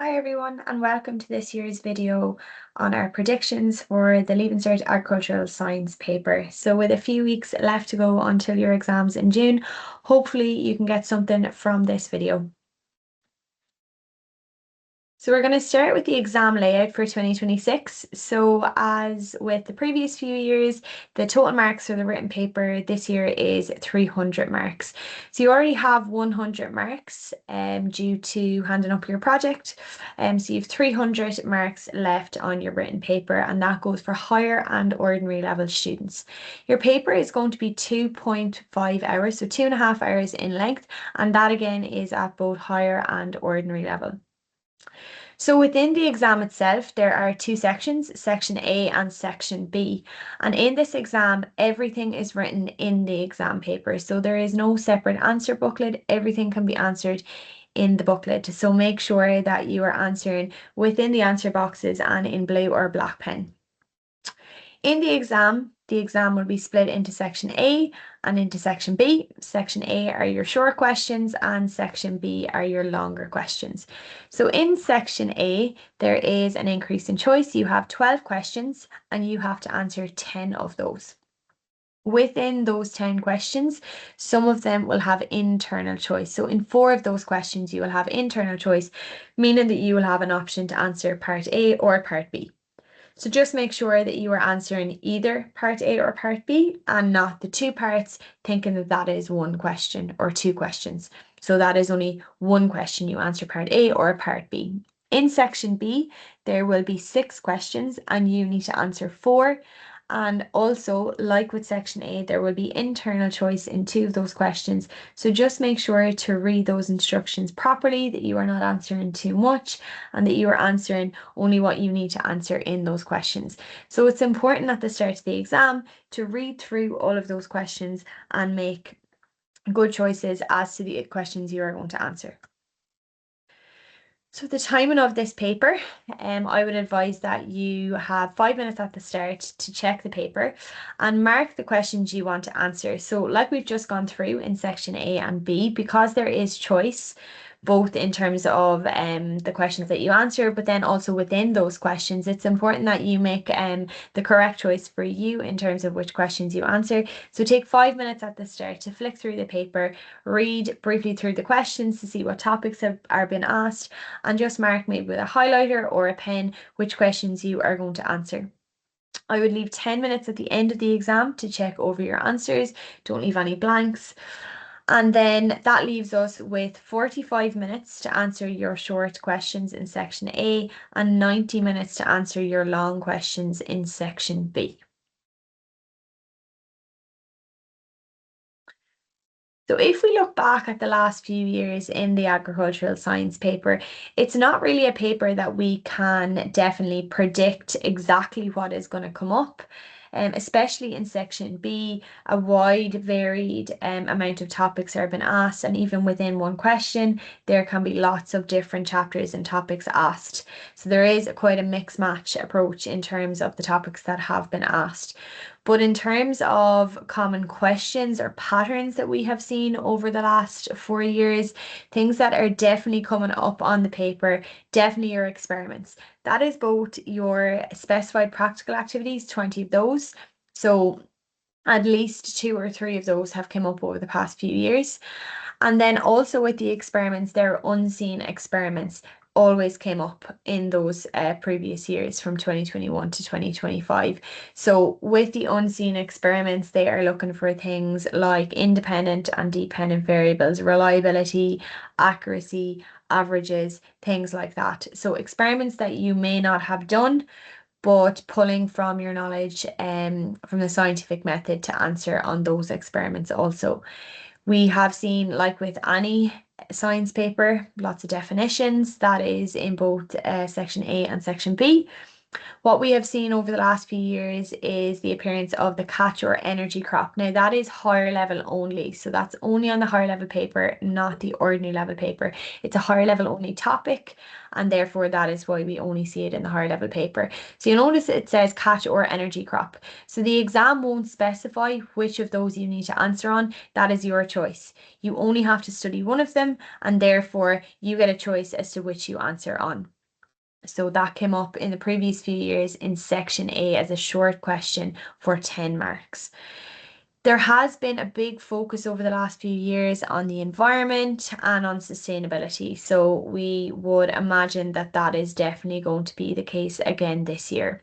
Hi everyone, and welcome to this year's video on our predictions for the Leaving Cert Agricultural Science paper. So with a few weeks left to go until your exams in June, hopefully you can get something from this video. So we're going to start with the exam layout for 2026. So as with the previous few years, the total marks for the written paper this year is 300 marks. So you already have 100 marks due to handing up your project. So you have 300 marks left on your written paper, and that goes for higher and ordinary level students. Your paper is going to be 2.5 hours, so 2.5 hours in length, and that again is at both higher and ordinary level. So within the exam itself, there are two sections, section A and section B. And in this exam, everything is written in the exam paper. So there is no separate answer booklet. Everything can be answered in the booklet. So make sure that you are answering within the answer boxes and in blue or black pen. In the exam will be split into section A and into section B. Section A are your short questions and section B are your longer questions. So in section A, there is an increase in choice. You have 12 questions and you have to answer 10 of those. Within those 10 questions, some of them will have internal choice. So in 4 of those questions, you will have internal choice, meaning that you will have an option to answer part A or part B. So just make sure that you are answering either part A or part B and not the two parts, thinking that that is one question or two questions. So that is only one question. You answer part A or part B. In section B, there will be 6 questions and you need to answer 4. And also, like with section A, there will be internal choice in 2 of those questions. So just make sure to read those instructions properly, that you are not answering too much and that you are answering only what you need to answer in those questions. So it's important at the start of the exam to read through all of those questions and make good choices as to the questions you are going to answer. So the timing of this paper, I would advise that you have 5 minutes at the start to check the paper and mark the questions you want to answer. So like we've just gone through in section A and B, because there is choice, both in terms of the questions that you answer, but then also within those questions, it's important that you make the correct choice for you in terms of which questions you answer. So take 5 minutes at the start to flick through the paper, read briefly through the questions to see what topics are being asked, and just mark maybe with a highlighter or a pen which questions you are going to answer. I would leave 10 minutes at the end of the exam to check over your answers. Don't leave any blanks. And then that leaves us with 45 minutes to answer your short questions in section A and 90 minutes to answer your long questions in section B. So if we look back at the last few years in the agricultural science paper, it's not really a paper that we can definitely predict exactly what is going to come up. Especially in section B, a wide, varied amount of topics are being asked, and even within one question, there can be lots of different chapters and topics asked. So there is quite a mix match approach in terms of the topics that have been asked. But in terms of common questions or patterns that we have seen over the last 4 years, things that are definitely coming up on the paper, definitely your experiments. That is both your specified practical activities, 20 of those. So at least 2 or 3 of those have come up over the past few years. And then also with the experiments, there are unseen experiments always came up in those previous years from 2021 to 2025. So with the unseen experiments, they are looking for things like independent and dependent variables, reliability, accuracy, averages, things like that. So experiments that you may not have done, but pulling from your knowledge from the scientific method to answer on those experiments also. We have seen, like with any science paper, lots of definitions. That is in both section A and section B. What we have seen over the last few years is the appearance of the catch or energy crop. Now, that is higher level only. So that's only on the higher level paper, not the ordinary level paper. It's a higher level only topic, and therefore that is why we only see it in the higher level paper. So you notice it says catch or energy crop. So the exam won't specify which of those you need to answer on. That is your choice. You only have to study one of them, and therefore you get a choice as to which you answer on. So that came up in the previous few years in section A as a short question for 10 marks. There has been a big focus over the last few years on the environment and on sustainability. So we would imagine that that is definitely going to be the case again this year.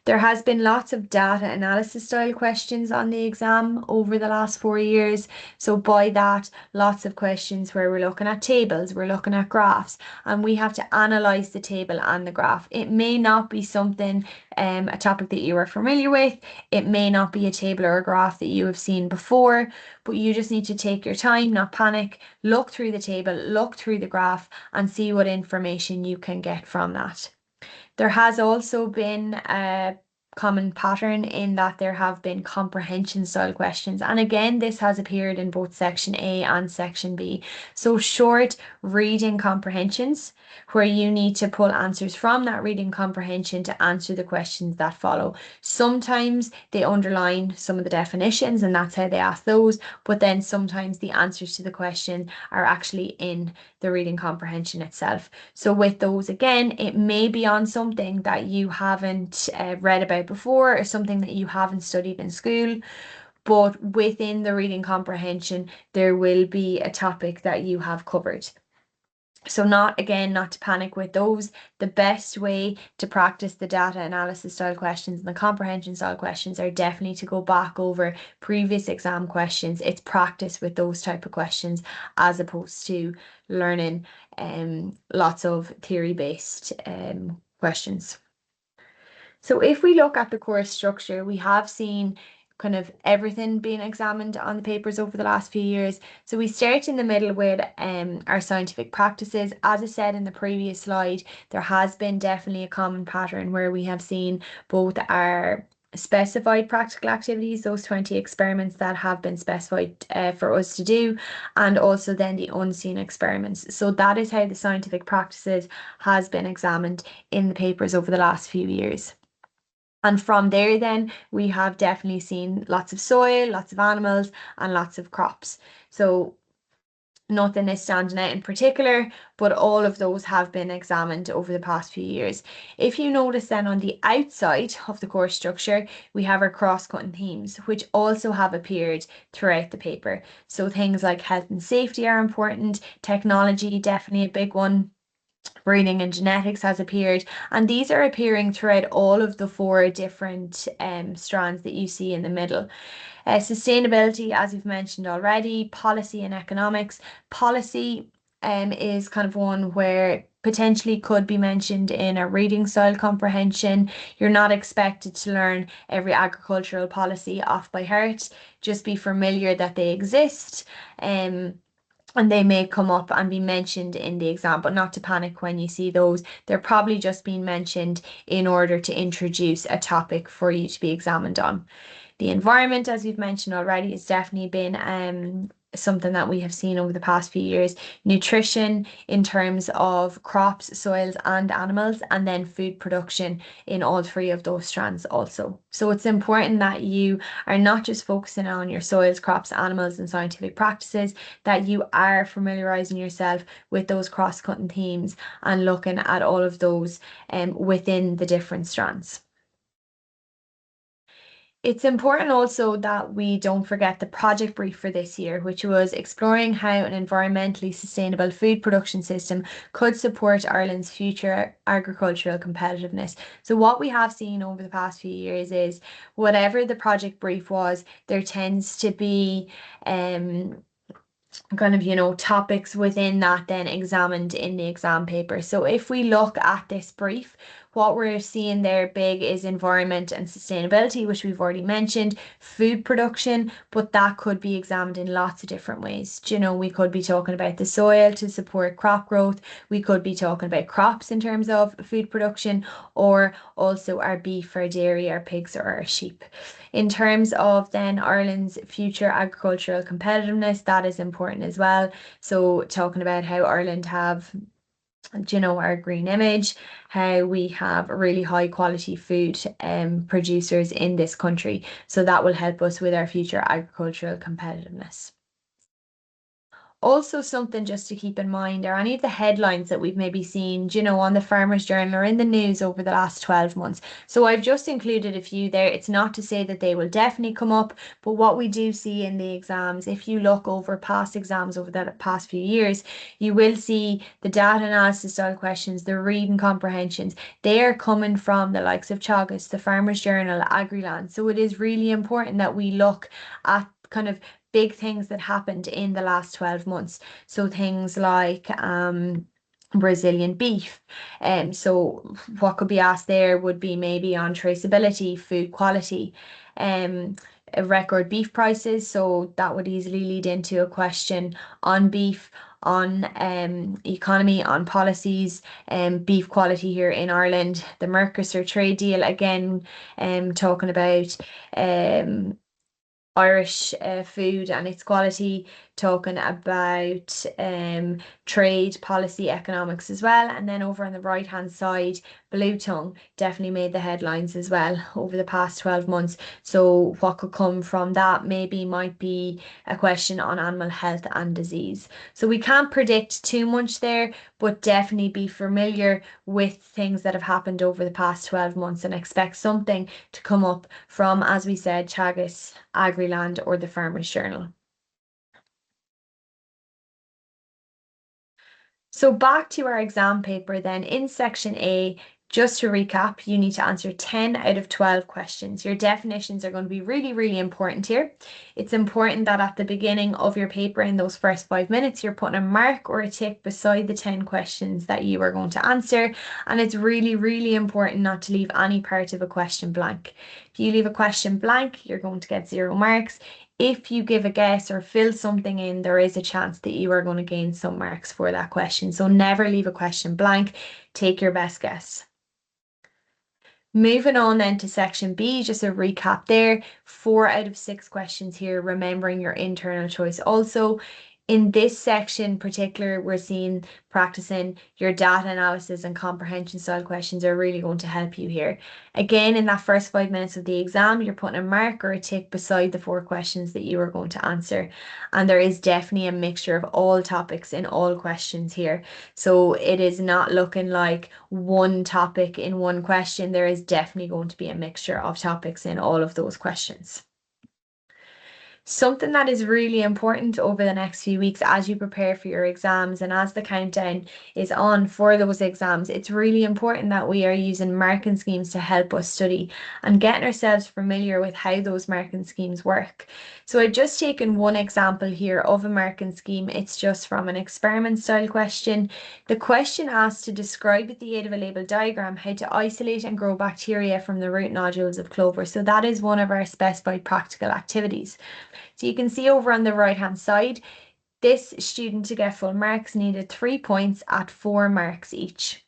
There has been lots of data analysis style questions on the exam over the last 4 years. So by that, lots of questions where we're looking at tables, we're looking at graphs, and we have to analyze the table and the graph. It may not be something, a topic that you are familiar with. It may not be a table or a graph that you have seen before, but you just need to take your time, not panic, look through the table, look through the graph, and see what information you can get from that. There has also been a common pattern in that there have been comprehension style questions. And again, this has appeared in both section A and section B. So short reading comprehensions where you need to pull answers from that reading comprehension to answer the questions that follow. Sometimes they underline some of the definitions and that's how they ask those, but then sometimes the answers to the question are actually in the reading comprehension itself. So with those, again, it may be on something that you haven't read about before or something that you haven't studied in school, but within the reading comprehension, there will be a topic that you have covered. So not to panic with those. The best way to practice the data analysis style questions and the comprehension style questions are definitely to go back over previous exam questions. It's practice with those type of questions as opposed to learning lots of theory-based questions. So if we look at the course structure, we have seen kind of everything being examined on the papers over the last few years. So we start in the middle with our scientific practices. As I said in the previous slide, there has been definitely a common pattern where we have seen both our specified practical activities, those 20 experiments that have been specified for us to do, and also then the unseen experiments. So that is how the scientific practices has been examined in the papers over the last few years. And from there, then we have definitely seen lots of soil, lots of animals, and lots of crops. So nothing is standing out in particular, but all of those have been examined over the past few years. If you notice then on the outside of the course structure, we have our cross-cutting themes, which also have appeared throughout the paper. So things like health and safety are important, technology, definitely a big one. Breeding and genetics has appeared, and these are appearing throughout all of the four different strands that you see in the middle. Sustainability, as we've mentioned already, policy and economics. Policy is kind of one where potentially could be mentioned in a reading style comprehension. You're not expected to learn every agricultural policy off by heart. Just be familiar that they exist. And they may come up and be mentioned in the exam, but not to panic when you see those. They're probably just being mentioned in order to introduce a topic for you to be examined on. The environment, as we've mentioned already, has definitely been something that we have seen over the past few years. Nutrition in terms of crops, soils, and animals, and then food production in all three of those strands also. So it's important that you are not just focusing on your soils, crops, animals, and scientific practices, that you are familiarizing yourself with those cross-cutting themes and looking at all of those within the different strands. It's important also that we don't forget the project brief for this year, which was exploring how an environmentally sustainable food production system could support Ireland's future agricultural competitiveness. So what we have seen over the past few years is whatever the project brief was, there tends to be kind of, topics within that then examined in the exam paper. So if we look at this brief, what we're seeing there big is environment and sustainability, which we've already mentioned, food production, but that could be examined in lots of different ways. You know, we could be talking about the soil to support crop growth. We could be talking about crops in terms of food production, or also our beef, our dairy, our pigs, or our sheep. In terms of then Ireland's future agricultural competitiveness, that is important as well. So talking about how Ireland have, you know, our green image, how we have really high quality food producers in this country. So that will help us with our future agricultural competitiveness. Also, something just to keep in mind are any of the headlines that we've maybe seen, you know, on the Farmers Journal or in the news over the last 12 months. So I've just included a few there. It's not to say that they will definitely come up, but what we do see in the exams, if you look over past exams over the past few years, you will see the data analysis style questions, the reading comprehensions. They are coming from the likes of Teagasc, the Farmers Journal, AgriLand. So it is really important that we look at kind of big things that happened in the last 12 months. So things like Brazilian beef. So what could be asked there would be maybe on traceability, food quality, um, record beef prices. So that would easily lead into a question on beef, on economy, on policies, beef quality here in Ireland, the Mercosur trade deal, again, talking about Irish food and its quality, talking about trade policy economics as well. And then over on the right hand side, blue tongue definitely made the headlines as well over the past 12 months. So what could come from that maybe might be a question on animal health and disease. So we can't predict too much there, but definitely be familiar with things that have happened over the past 12 months and expect something to come up from, as we said, Teagasc, AgriLand, or the Farmers Journal. So back to our exam paper then in section A, just to recap, you need to answer 10 out of 12 questions. Your definitions are going to be really, really important here. It's important that at the beginning of your paper in those first 5 minutes, you're putting a mark or a tick beside the 10 questions that you are going to answer. And it's really, really important not to leave any part of a question blank. If you leave a question blank, you're going to get 0 marks. If you give a guess or fill something in, there is a chance that you are going to gain some marks for that question. So never leave a question blank. Take your best guess. Moving on then to section B, just a recap there. 4 out of 6 questions here, remembering your internal choice also. In this section in particular, we're seeing practicing your data analysis and comprehension style questions are really going to help you here. Again, in that first 5 minutes of the exam, you're putting a mark or a tick beside the 4 questions that you are going to answer. And there is definitely a mixture of all topics in all questions here. So it is not looking like one topic in one question. There is definitely going to be a mixture of topics in all of those questions. Something that is really important over the next few weeks as you prepare for your exams and as the countdown is on for those exams, it's really important that we are using marking schemes to help us study and getting ourselves familiar with how those marking schemes work. So I've just taken one example here of a marking scheme. It's just from an experiment style question. The question asks to describe with the aid of a label diagram how to isolate and grow bacteria from the root nodules of clover. So that is one of our specified practical activities. So you can see over on the right hand side, this student to get full marks needed 3 points at 4 marks each.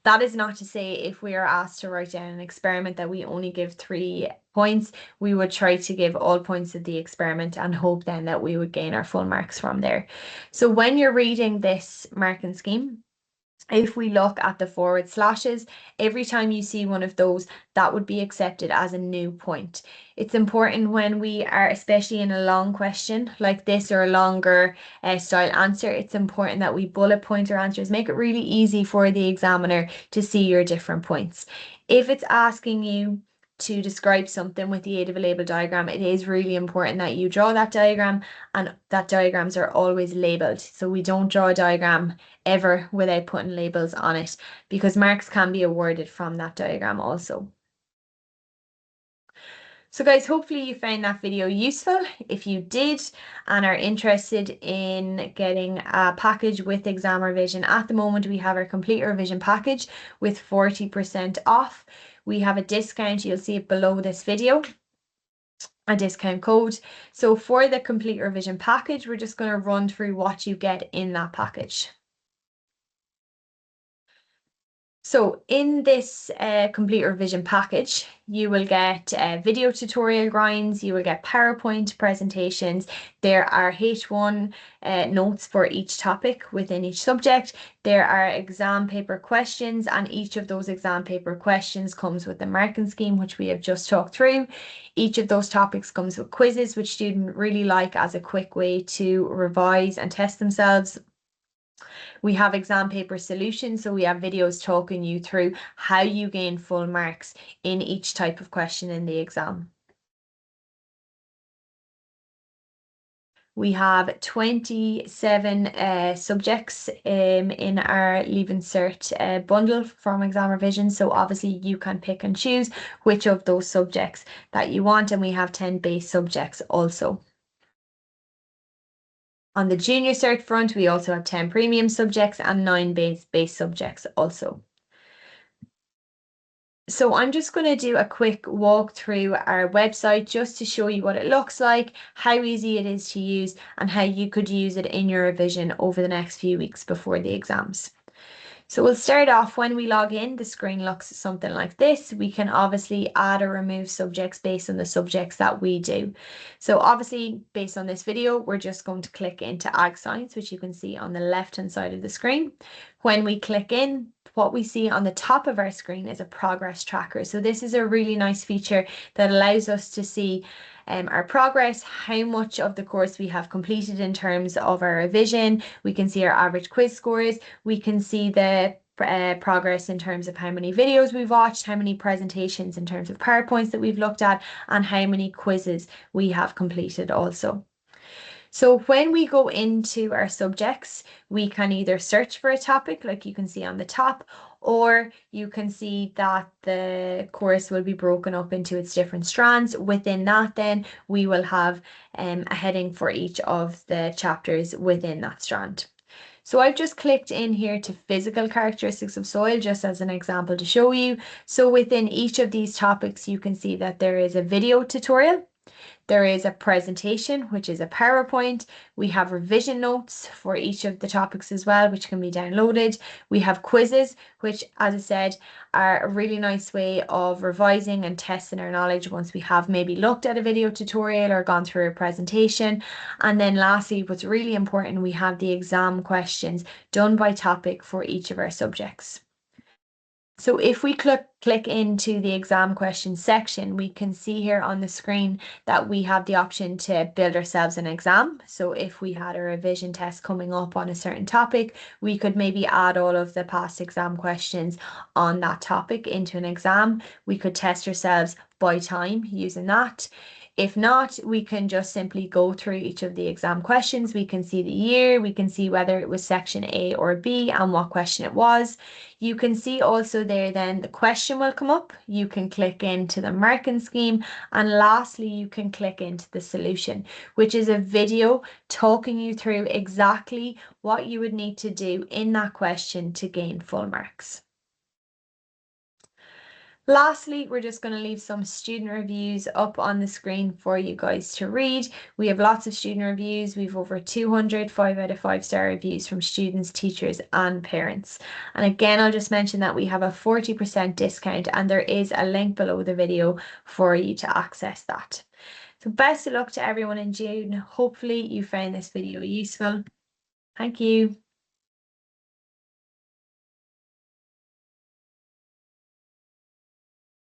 That is not to say if we are asked to write down an experiment that we only give 3 points, we would try to give all points of the experiment and hope then that we would gain our full marks from there. So when you're reading this marking scheme, if we look at the forward slashes, every time you see one of those, that would be accepted as a new point. It's important when we are, especially in a long question like this or a longer style answer, it's important that we bullet point our answers, make it really easy for the examiner to see your different points. If it's asking you to describe something with the aid of a label diagram, it is really important that you draw that diagram and that diagrams are always labeled. So we don't draw a diagram ever without putting labels on it because marks can be awarded from that diagram also. So guys, hopefully you found that video useful. If you did and are interested in getting a package with ExamRevision, at the moment we have our complete revision package with 40% off. We have a discount, you'll see it below this video, a discount code. So for the complete revision package, we're just going to run through what you get in that package. So in this complete revision package, you will get video tutorial grinds, you will get PowerPoint presentations. There are H1 notes for each topic within each subject. There are exam paper questions, and each of those exam paper questions comes with the marking scheme, which we have just talked through. Each of those topics comes with quizzes, which students really like as a quick way to revise and test themselves. We have exam paper solutions, so we have videos talking you through how you gain full marks in each type of question in the exam. We have 27 subjects in our Leaving Cert bundle from ExamRevision. So obviously you can pick and choose which of those subjects that you want. And we have 10 base subjects also. On the Junior Cert front, we also have 10 premium subjects and 9 base subjects also. So I'm just going to do a quick walk through our website just to show you what it looks like, how easy it is to use, and how you could use it in your revision over the next few weeks before the exams. So we'll start off when we log in, the screen looks something like this. We can obviously add or remove subjects based on the subjects that we do. So obviously based on this video, we're just going to click into Ag Science, which you can see on the left-hand side of the screen. When we click in, what we see on the top of our screen is a progress tracker. So this is a really nice feature that allows us to see our progress, how much of the course we have completed in terms of our revision. We can see our average quiz scores. We can see the progress in terms of how many videos we've watched, how many presentations in terms of PowerPoints that we've looked at, and how many quizzes we have completed also. So when we go into our subjects, we can either search for a topic like you can see on the top, or you can see that the course will be broken up into its different strands. Within that, then we will have a heading for each of the chapters within that strand. So I've just clicked in here to physical characteristics of soil, just as an example to show you. So within each of these topics, you can see that there is a video tutorial. There is a presentation, which is a PowerPoint. We have revision notes for each of the topics as well, which can be downloaded. We have quizzes, which, as I said, are a really nice way of revising and testing our knowledge once we have maybe looked at a video tutorial or gone through a presentation. And then lastly, what's really important, we have the exam questions done by topic for each of our subjects. So if we click into the exam questions section, we can see here on the screen that we have the option to build ourselves an exam. So if we had a revision test coming up on a certain topic, we could maybe add all of the past exam questions on that topic into an exam. We could test ourselves by time using that. If not, we can just simply go through each of the exam questions. We can see the year, we can see whether it was section A or B and what question it was. You can see also there then the question will come up. You can click into the marking scheme, and lastly, you can click into the solution, which is a video talking you through exactly what you would need to do in that question to gain full marks. Lastly, we're just going to leave some student reviews up on the screen for you guys to read. We have lots of student reviews. We've over 200 5 out of 5-star reviews from students, teachers, and parents. And again, I'll just mention that we have a 40% discount, and there is a link below the video for you to access that. So best of luck to everyone in June. Hopefully you found this video useful. Thank you.